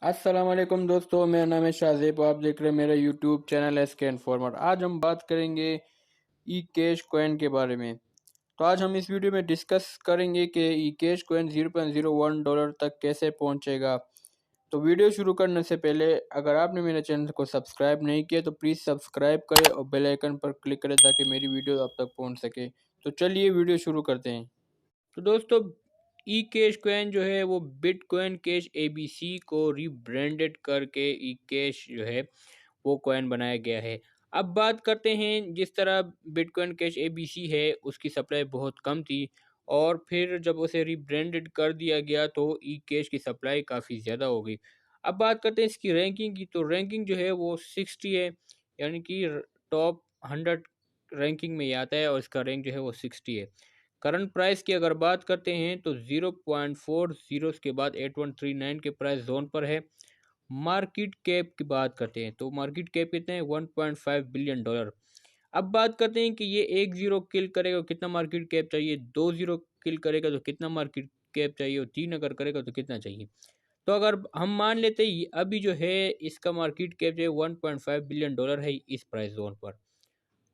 अस्सलाम वालेकुम दोस्तों, मेरा नाम है शाहज़ेब। आप देख रहे हैं मेरा यूट्यूब चैनल एसके इन्फॉर्मर। आज हम बात करेंगे ई कैश कॉइन के बारे में। तो आज हम इस वीडियो में डिस्कस करेंगे कि ई कैश कॉइन $0.01 तक कैसे पहुंचेगा। तो वीडियो शुरू करने से पहले अगर आपने मेरे चैनल को सब्सक्राइब नहीं किया तो प्लीज़ सब्सक्राइब करें और बेल आइकन पर क्लिक करें ताकि मेरी वीडियो आप तक पहुँच सके। तो चलिए वीडियो शुरू करते हैं। तो दोस्तों, ई कैश कॉइन जो है वो बिटकॉइन कैश एबीसी को रीब्रांडेड करके ई कैश जो है वो कॉइन बनाया गया है। अब बात करते हैं, जिस तरह बिटकॉइन कैश एबीसी है उसकी सप्लाई बहुत कम थी और फिर जब उसे रीब्रांडेड कर दिया गया तो ई कैश की सप्लाई काफ़ी ज़्यादा हो गई। अब बात करते हैं इसकी रैंकिंग की। तो रैंकिंग जो है वो 60 है, यानी कि टॉप 100 रैंकिंग में ही आता है और इसका रैंक जो है वो 60 है। करंट प्राइस की अगर बात करते हैं तो 0.40 के बाद 8139 के प्राइस जोन पर है। मार्केट कैप की बात करते हैं तो मार्केट कैप कितने हैं, $1.5 बिलियन। अब बात करते हैं कि ये एक जीरो किल करेगा तो कितना मार्केट कैप चाहिए, 2 जीरो किल करेगा तो कितना मार्केट कैप चाहिए और 3 अगर करेगा तो कितना चाहिए। तो अगर हम मान लेते हैं अभी जो है इसका मार्केट कैप जो है $1.5 बिलियन है इस प्राइस जोन पर।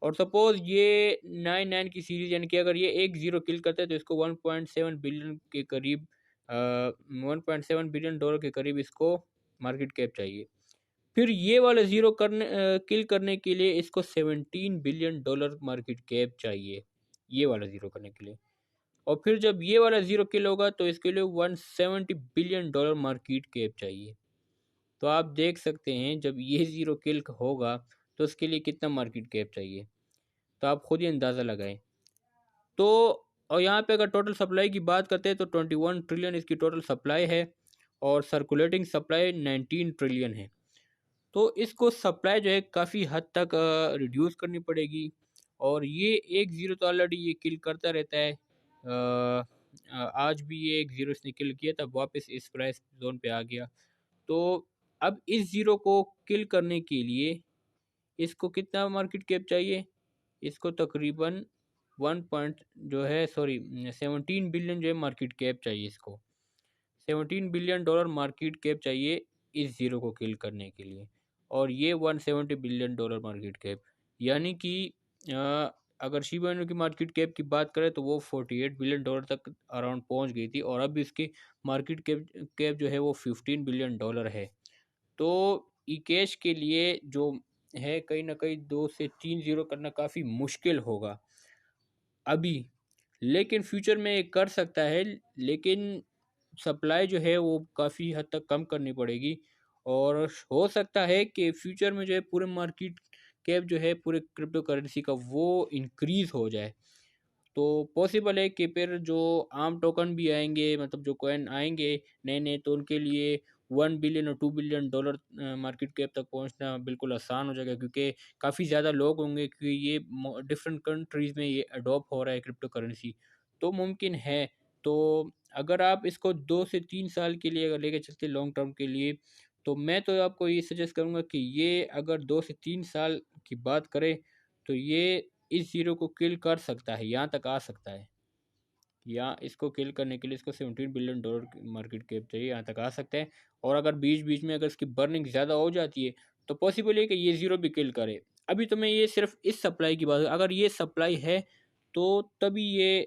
और सपोज ये 99 की सीरीज, यानी कि अगर ये एक जीरो किल करता है तो इसको 1.7 बिलियन के करीब, $1.7 बिलियन के करीब इसको मार्केट कैप चाहिए। फिर ये वाला ज़ीरो किल करने के लिए इसको $17 बिलियन मार्केट कैप चाहिए, ये वाला ज़ीरो करने के लिए। और फिर जब ये वाला ज़ीरो किल होगा तो इसके लिए $170 बिलियन मार्केट कैप चाहिए। तो आप देख सकते हैं जब ये ज़ीरो किल होगा तो उसके लिए कितना मार्केट कैप चाहिए, तो आप खुद ही अंदाज़ा लगाएं। तो और यहाँ पे अगर टोटल सप्लाई की बात करते हैं तो 21 ट्रिलियन इसकी टोटल सप्लाई है और सर्कुलेटिंग सप्लाई 19 ट्रिलियन है। तो इसको सप्लाई जो है काफ़ी हद तक रिड्यूस करनी पड़ेगी। और ये एक ज़ीरो तो ऑलरेडी ये किल करता रहता है। आज भी ये एक ज़ीरो इसने किल किया था, वापस इस प्राइस जोन पे आ गया। तो अब इस ज़ीरो को किल करने के लिए इसको कितना मार्केट कैप चाहिए, इसको तकरीबन 1 पॉइंट जो है सॉरी 17 बिलियन जो है मार्केट कैप चाहिए इसको। $17 बिलियन मार्केट कैप चाहिए इस ज़ीरो को किल करने के लिए। और ये $170 बिलियन मार्केट कैप, यानी कि अगर शिबा इनु की मार्केट कैप की बात करें तो वो $48 बिलियन तक अराउंड पहुंच गई थी और अब इसकी मार्केट कैप जो है वो $15 बिलियन है। तो ई कैश के लिए जो है कहीं ना कहीं 2 से 3 ज़ीरो करना काफ़ी मुश्किल होगा अभी, लेकिन फ्यूचर में ये कर सकता है। लेकिन सप्लाई जो है वो काफ़ी हद तक कम करनी पड़ेगी और हो सकता है कि फ्यूचर में जो है पूरे मार्केट कैप जो है पूरे क्रिप्टो करेंसी का वो इंक्रीज़ हो जाए। तो पॉसिबल है कि फिर जो आम टोकन भी आएंगे, मतलब जो कॉइन आएंगे नए नए, तो उनके लिए 1 बिलियन और $2 बिलियन मार्केट कैप तक पहुंचना बिल्कुल आसान हो जाएगा, क्योंकि काफ़ी ज़्यादा लोग होंगे, क्योंकि ये डिफरेंट कंट्रीज़ में ये अडॉप्ट हो रहा है क्रिप्टो करेंसी। तो मुमकिन है। तो अगर आप इसको 2 से 3 साल के लिए अगर लेके चलते लॉन्ग टर्म के लिए, तो मैं तो आपको ये सजेस्ट करूँगा कि ये अगर 2 से 3 साल की बात करें तो ये इस ज़ीरो को किल कर सकता है, यहाँ तक आ सकता है। या इसको किल करने के लिए इसको $17 बिलियन की मार्केट कैप चाहिए, यहाँ तक आ सकता है। और अगर बीच बीच में अगर इसकी बर्निंग ज़्यादा हो जाती है तो पॉसिबल है कि ये ज़ीरो भी किल करे। अभी तो मैं ये सिर्फ इस सप्लाई की बात, अगर ये सप्लाई है तो तभी ये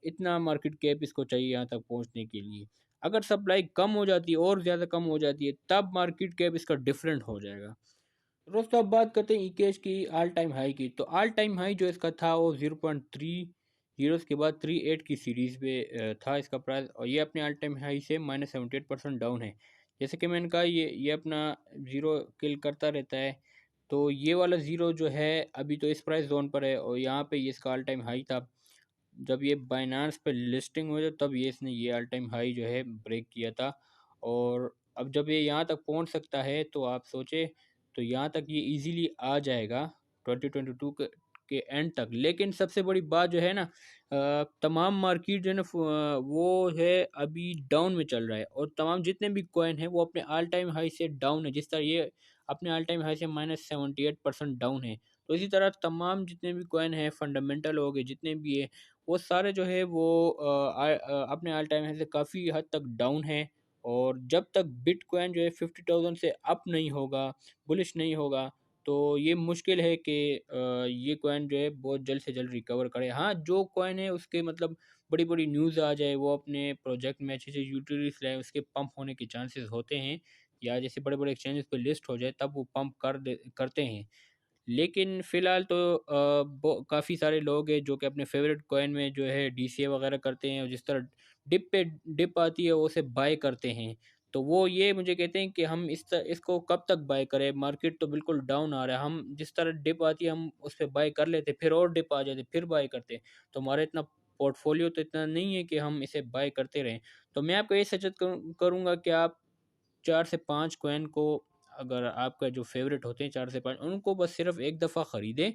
इतना मार्केट कैप इसको चाहिए यहाँ तक पहुँचने के लिए। अगर सप्लाई कम हो जाती है और ज़्यादा कम हो जाती है तब मार्केट कैप इसका डिफरेंट हो जाएगा। दोस्तों, अब बात करते हैं ईकेश की ऑल टाइम हाई की। तो ऑल टाइम हाई जो इसका था वो 0.30 के बाद 38 की सीरीज़ पे था इसका प्राइस, और ये अपने ऑल टाइम हाई से -78% डाउन है। जैसे कि मैंने कहा ये अपना ज़ीरो किल करता रहता है। तो ये वाला ज़ीरो जो है अभी तो इस प्राइस जोन पर है और यहाँ पे ये इसका ऑल टाइम हाई था। जब ये बाइनांस पे लिस्टिंग हुई तब ये इसने ये ऑल टाइम हाई जो है ब्रेक किया था। और अब जब ये यहाँ तक पहुँच सकता है तो आप सोचें, तो यहाँ तक ये इजीली आ जाएगा 2022 के एंड तक। लेकिन सबसे बड़ी बात जो है ना, तमाम मार्केट जो है ना वो है अभी डाउन में चल रहा है और तमाम जितने भी कॉइन हैं वो अपने ऑल टाइम हाई से डाउन है। जिस तरह ये अपने ऑल टाइम हाई से -78% डाउन है, तो इसी तरह तमाम जितने भी कॉइन हैं फंडामेंटल हो गए जितने भी है वो सारे जो है वो अपने ऑल टाइम हाई से काफ़ी हद तक डाउन है। और जब तक बिटकॉइन जो है 50,000 से अप नहीं होगा, बुलिश नहीं होगा, तो ये मुश्किल है कि ये कॉइन जो है बहुत जल्द से जल्द रिकवर करे। हाँ, जो कॉइन है उसके मतलब बड़ी बड़ी न्यूज़ आ जाए, वो अपने प्रोजेक्ट में अच्छे से यूटिलिटीज लाए, उसके पंप होने के चांसेस होते हैं, या जैसे बड़े बड़े एक्सचेंजेस पे लिस्ट हो जाए तब वो पंप करते हैं। लेकिन फ़िलहाल तो काफ़ी सारे लोग हैं जो कि अपने फेवरेट कॉइन में जो है डीसीए वगैरह करते हैं, और जिस तरह डिप आती है वो उसे बाय करते हैं। तो वो ये मुझे कहते हैं कि हम इसको कब तक बाय करें, मार्केट तो बिल्कुल डाउन आ रहा है, हम जिस तरह डिप आती है हम उस पे बाय कर लेते, फिर और डिप आ जाती फिर बाय करते। तो हमारा इतना पोर्टफोलियो तो इतना नहीं है कि हम इसे बाय करते रहें। तो मैं आपको ये सजेस्ट करूँगा कि आप 4 से 5 कॉइन को, अगर आपका जो फ़ेवरेट होते हैं 4 से 5, उनको बस सिर्फ़ एक दफ़ा ख़रीदें,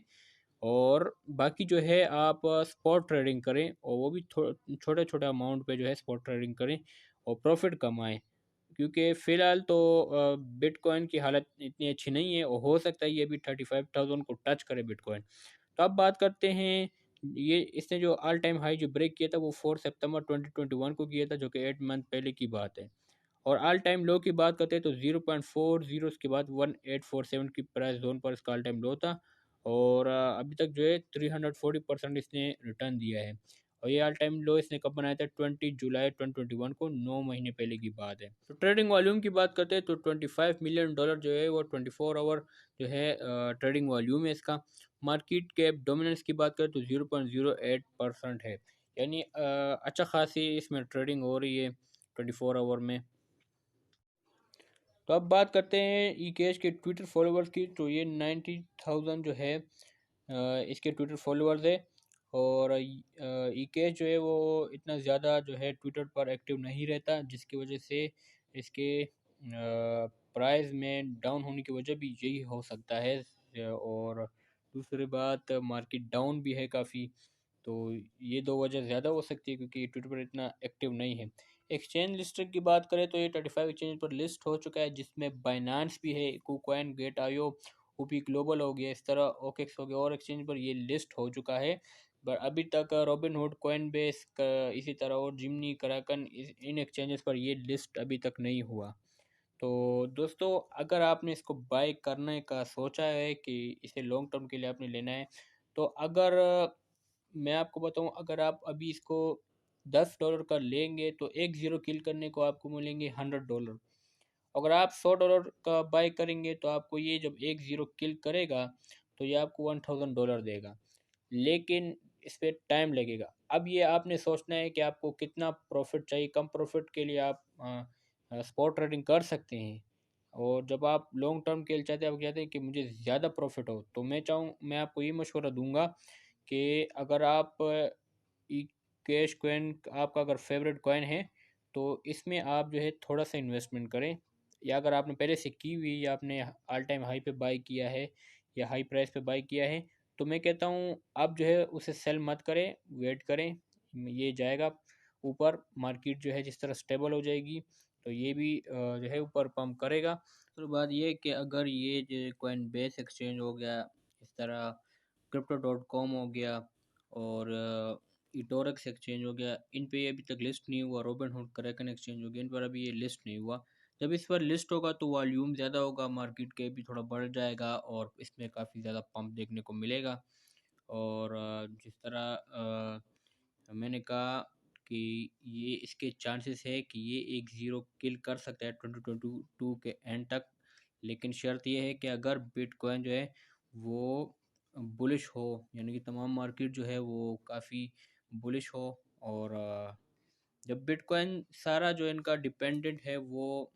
और बाकी जो है आप स्पॉट ट्रेडिंग करें, और वो भी छोटे-छोटे अमाउंट पे जो है स्पॉट ट्रेडिंग करें और प्रॉफ़िट कमाएँ। क्योंकि फ़िलहाल तो बिटकॉइन की हालत इतनी अच्छी नहीं है, और हो सकता है ये भी 35,000 को टच करे बिटकॉइन। तो अब बात करते हैं, ये इसने जो ऑल टाइम हाई जो ब्रेक किया था वो 4 सितंबर 2021 को किया था, जो कि 8 मंथ पहले की बात है। और ऑल टाइम लो की बात करते हैं तो 0.40 उसके बाद 1847 की प्राइस जोन पर इसका ऑल टाइम लो था, और अभी तक जो है 340% इसने रिटर्न दिया है। और ये ऑल टाइम लो इसने कब बनाया था? 20 जुलाई 2021 को, 9 महीने पहले की बात है। तो ट्रेडिंग वॉल्यूम की बात करते हैं तो $25 मिलियन जो है वो 24 आवर जो है ट्रेडिंग वॉल्यूम है इसका। मार्केट कैप डोमिनेंस की बात करें तो 0.08% है, यानी अच्छा खासी इसमें ट्रेडिंग हो रही है 24 आवर में। तो अब बात करते हैं ईकेएच के ट्विटर फॉलोवर्स की। तो ये 90,000 जो है इसके ट्विटर फॉलोवर्स है, और ईकेएच जो है वो इतना ज़्यादा जो है ट्विटर पर एक्टिव नहीं रहता, जिसकी वजह से इसके प्राइस में डाउन होने की वजह भी यही हो सकता है। और दूसरी बात, मार्केट डाउन भी है काफ़ी। तो ये दो वजह ज़्यादा हो सकती है क्योंकि ट्विटर पर इतना एक्टिव नहीं है। एक्सचेंज लिस्टेड की बात करें तो ये 35 एक्सचेंज पर लिस्ट हो चुका है, जिसमें बाइनांस भी है, कुकॉइन, गेट आयो, ओपी ग्लोबल हो गया, इस तरह ओकेक्स हो गया, और एक्सचेंज पर ये लिस्ट हो चुका है। पर अभी तक रॉबिनहुड, कॉइनबेस, इसी तरह और जिमनी, कराकन, इन एक्सचेंजेस पर ये लिस्ट अभी तक नहीं हुआ। तो दोस्तों, अगर आपने इसको बाय करने का सोचा है कि इसे लॉन्ग टर्म के लिए आपने लेना है, तो अगर मैं आपको बताऊं, अगर आप अभी इसको $10 का लेंगे तो एक ज़ीरो किल करने को आपको मिलेंगे $100। अगर आप $100 का बाय करेंगे तो आपको ये जब एक ज़ीरो किल करेगा तो ये आपको $1,000 देगा, लेकिन इस पे टाइम लगेगा। अब ये आपने सोचना है कि आपको कितना प्रॉफिट चाहिए। कम प्रॉफिट के लिए आप स्पॉट ट्रेडिंग कर सकते हैं, और जब आप लॉन्ग टर्म के लिए चाहते हैं, आप कहते हैं कि मुझे ज़्यादा प्रॉफिट हो, तो मैं आपको ये मशवरा दूंगा कि अगर आप ई कैश कॉइन आपका अगर फेवरेट कॉइन है तो इसमें आप जो है थोड़ा सा इन्वेस्टमेंट करें, या अगर आपने पहले से की हुई, या आपने ऑल टाइम हाई पे बाई किया है या हाई प्राइस पे बाई किया है, तो मैं कहता हूँ आप जो है उसे सेल मत करें, वेट करें। ये जाएगा ऊपर, मार्केट जो है जिस तरह स्टेबल हो जाएगी तो ये भी जो है ऊपर पंप करेगा। तो बात ये है कि अगर ये जो कॉइन बेस एक्सचेंज हो गया, इस तरह Crypto.com हो गया, और इटोरक्स एक्सचेंज हो गया, इन पे अभी तक लिस्ट नहीं हुआ। रोबिनहुड, क्रैकन एक्सचेंज हो गया, इन पर अभी ये लिस्ट नहीं हुआ। जब इस पर लिस्ट होगा तो वॉल्यूम ज़्यादा होगा, मार्केट के भी थोड़ा बढ़ जाएगा, और इसमें काफ़ी ज़्यादा पंप देखने को मिलेगा। और जिस तरह मैंने कहा कि ये इसके चांसेस है कि ये एक ज़ीरो किल कर सकता है 2022 के एंड तक, लेकिन शर्त ये है कि अगर बिटकॉइन जो है वो बुलिश हो, यानी कि तमाम मार्केट जो है वो काफ़ी बुलिश हो। और जब बिटकॉइन सारा जो इनका डिपेंडेंट है वो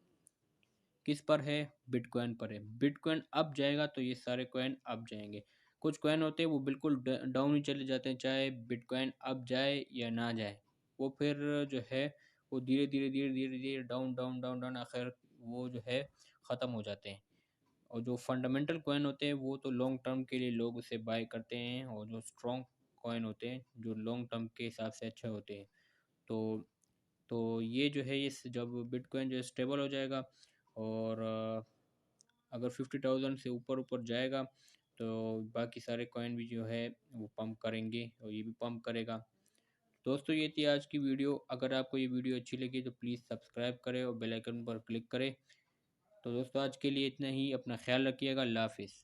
किस पर है? बिटकॉइन पर है। बिटकॉइन अप जाएगा तो ये सारे कॉइन अप जाएंगे। कुछ कॉइन होते हैं वो बिल्कुल डाउन ही चले जाते हैं, चाहे बिटकॉइन अप जाए या ना जाए, वो फिर जो है वो धीरे धीरे धीरे धीरे धीरे डाउन डाउन डाउन डाउन आखिर वो जो है ख़त्म हो जाते हैं। और जो फंडामेंटल कॉइन होते हैं वो तो लॉन्ग टर्म के लिए लोग उसे बाय करते हैं, और जो स्ट्रॉन्ग कॉइन होते हैं जो लॉन्ग टर्म के हिसाब से अच्छे होते हैं। तो ये जो है, ये जब बिटकॉइन जो है स्टेबल हो जाएगा, और अगर 50,000 से ऊपर ऊपर जाएगा तो बाकी सारे कॉइन भी जो है वो पंप करेंगे, और ये भी पंप करेगा। दोस्तों ये थी आज की वीडियो। अगर आपको ये वीडियो अच्छी लगी तो प्लीज़ सब्सक्राइब करें और बेल आइकन पर क्लिक करें। तो दोस्तों आज के लिए इतना ही। अपना ख्याल रखिएगा। अल्लाह हाफिज़।